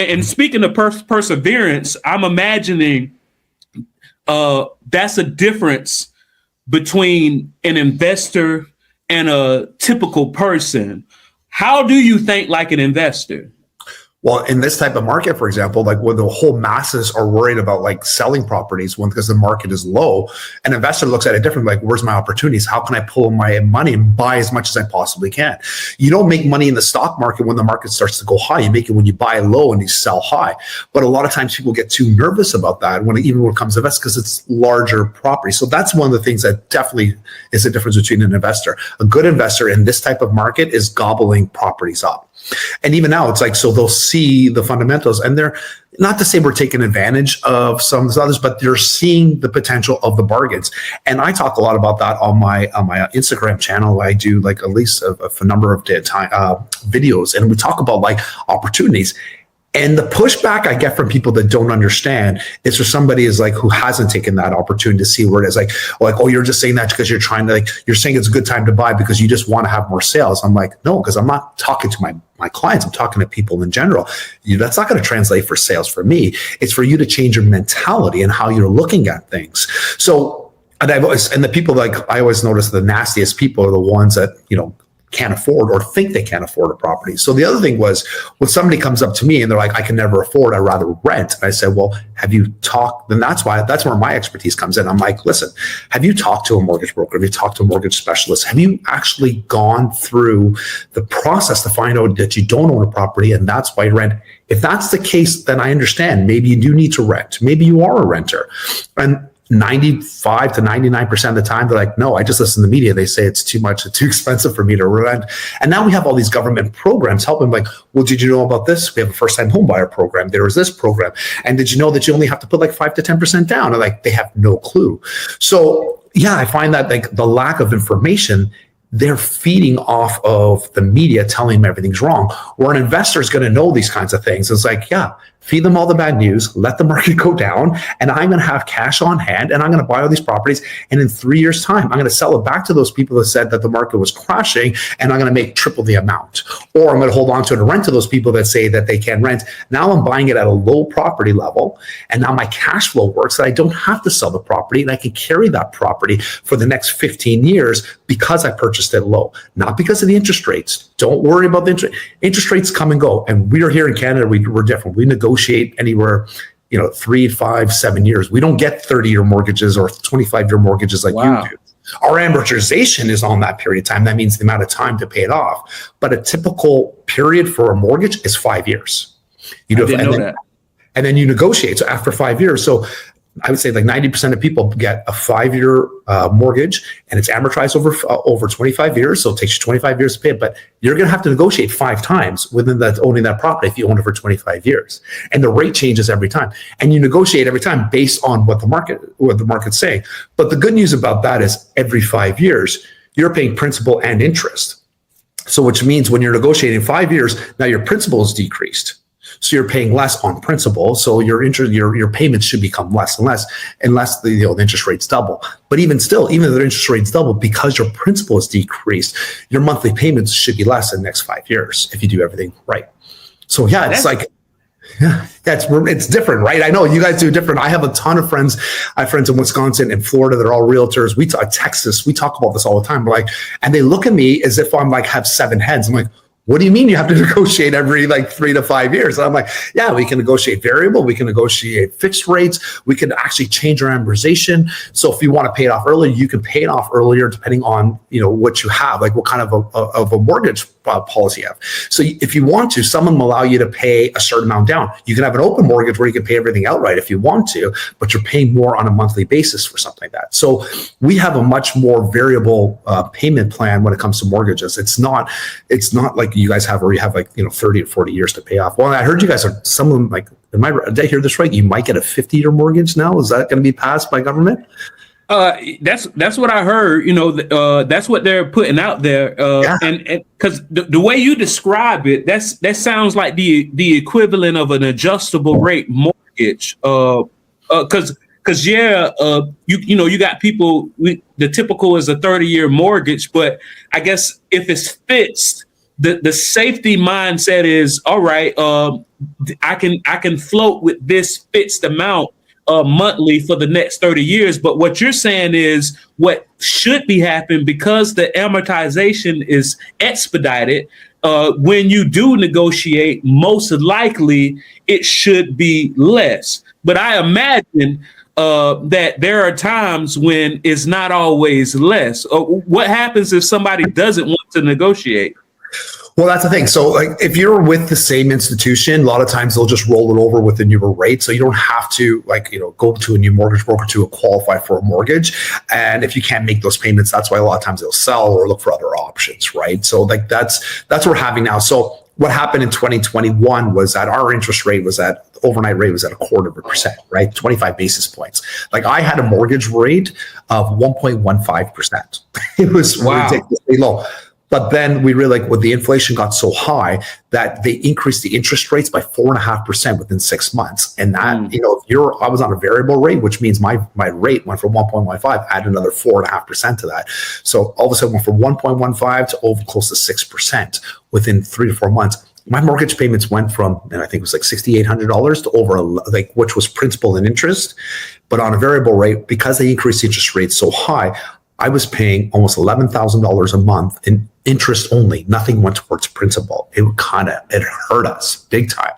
And speaking of perseverance, I'm imagining that's a difference between an investor and a typical person. How do you think like an investor? Well, in this type of market, for example, like when the whole masses are worried about like selling properties because the market is low, an investor looks at it differently. Like, where's my opportunities? How can I pull my money and buy as much as I possibly can? You don't make money in the stock market when the market starts to go high. You make it when you buy low and you sell high. But a lot of times people get too nervous about that when it comes to invest because it's larger property. So that's one of the things that definitely is the difference between an investor. A good investor in this type of market is gobbling properties up. And even now, it's like, so they'll see the fundamentals, and they're not to say we're taking advantage of some of the others, but they're seeing the potential of the bargains. And I talk a lot about that on my Instagram channel. I do like at least a number of videos, and we talk about like opportunities. And the pushback I get from people that don't understand is for somebody is like who hasn't taken that opportunity to see where it is oh, you're just saying that because you're trying to you're saying it's a good time to buy because you just want to have more sales. I'm like, no, because I'm not talking to my clients. I'm talking to people in general. That's not going to translate for sales for me. It's for you to change your mentality and how you're looking at things. So, and the people I always notice the nastiest people are the ones that, can't afford or think they can't afford a property. So the other thing was when somebody comes up to me and they're like, I can never afford, I'd rather rent. And I said, well, have you talked? Then that's where my expertise comes in. I'm like, listen, have you talked to a mortgage broker? Have you talked to a mortgage specialist? Have you actually gone through the process to find out that you don't own a property and that's why you rent? If that's the case, then I understand. Maybe you do need to rent. Maybe you are a renter. And 95 to 99% of the time, they're like, no, I just listen to the media. They say it's too much, it's too expensive for me to rent. And now we have all these government programs helping, like, well, did you know about this? We have a first-time homebuyer program. There is this program. And did you know that you only have to put like 5 to 10% down? And like, they have no clue. So yeah, I find that like the lack of information, they're feeding off of the media telling them everything's wrong. Where an investor is going to know these kinds of things. It's like, yeah, feed them all the bad news, let the market go down, and I'm going to have cash on hand, and I'm going to buy all these properties. And in 3 years' time, I'm going to sell it back to those people that said that the market was crashing, and I'm going to make triple the amount. Or I'm going to hold on to it and rent to those people that say that they can rent. Now I'm buying it at a low property level, and now my cash flow works that I don't have to sell the property, and I can carry that property for the next 15 years because I purchased it low, not because of the interest rates. Don't worry about the interest rates come and go. And we are here in Canada, we're different. We negotiate anywhere, 3, 5, 7 years. We don't get 30-year mortgages or 25-year mortgages like you do. Our amortization is on that period of time. That means the amount of time to pay it off. But a typical period for a mortgage is 5 years. I didn't know that. And then you negotiate. So after 5 years, so I would say like 90% of people get a 5-year mortgage, and it's amortized over 25 years. So it takes you 25 years to pay it, but you're going to have to negotiate 5 times within owning that property if you own it for 25 years. And the rate changes every time, and you negotiate every time based on what the market's saying. But the good news about that is every 5 years, you're paying principal and interest. So which means when you're negotiating 5 years, now your principal is decreased. So you're paying less on principal. So your payments should become less and less unless the interest rates double. But even still, even if the interest rates double, because your principal is decreased, your monthly payments should be less in the next 5 years if you do everything right. So yeah, it's different, right? I know you guys do different. I have a ton of friends. I have friends in Wisconsin and Florida that are all realtors. Texas. We talk about this all the time. And they look at me as if I'm have 7 heads. I'm like, what do you mean you have to negotiate every 3 to 5 years? And I'm like, yeah, we can negotiate variable. We can negotiate fixed rates. We can actually change our amortization. So if you want to pay it off earlier, you can pay it off earlier depending on, what you have, like what kind of a mortgage policy you have. So if you want to, some of them allow you to pay a certain amount down. You can have an open mortgage where you can pay everything outright if you want to, but you're paying more on a monthly basis for something like that. So we have a much more variable payment plan when it comes to mortgages. It's not like you guys have where you have 30 or 40 years to pay off. Well, I heard you guys are some of them did I hear this right? You might get a 50-year mortgage now. Is that going to be passed by government? That's what I heard. That's what they're putting out there. And because the way you describe it, that sounds like the equivalent of an adjustable rate mortgage. Because you got people. The typical is a 30-year mortgage, but I guess if it's fixed, the safety mindset is all right. I can float with this fixed amount monthly for the next 30 years. But what you're saying is what should be happening, because the amortization is expedited. When you do negotiate, most likely it should be less. But I imagine that there are times when it's not always less. What happens if somebody doesn't want to negotiate? Well, that's the thing. So like if you're with the same institution, a lot of times they'll just roll it over with the newer rate. So you don't have to go to a new mortgage broker to qualify for a mortgage. And if you can't make those payments, that's why a lot of times they'll sell or look for other options, right? So like that's what we're having now. So what happened in 2021 was that our interest rate was at overnight rate was at 0.25%, right? 25 basis points. Like I had a mortgage rate of 1.15%. It was ridiculously low. But then we really when the inflation got so high that they increased the interest rates by 4.5% within 6 months. And that, I was on a variable rate, which means my rate went from 1.15, add another 4.5% to that. So all of a sudden went from 1.15 to over close to 6% within 3 to 4 months. My mortgage payments went from, and I think it was like $6,800 to over which was principal and interest. But on a variable rate, because they increased interest rates so high, I was paying almost $11,000 a month in interest only. Nothing went towards principal. It hurt us big time.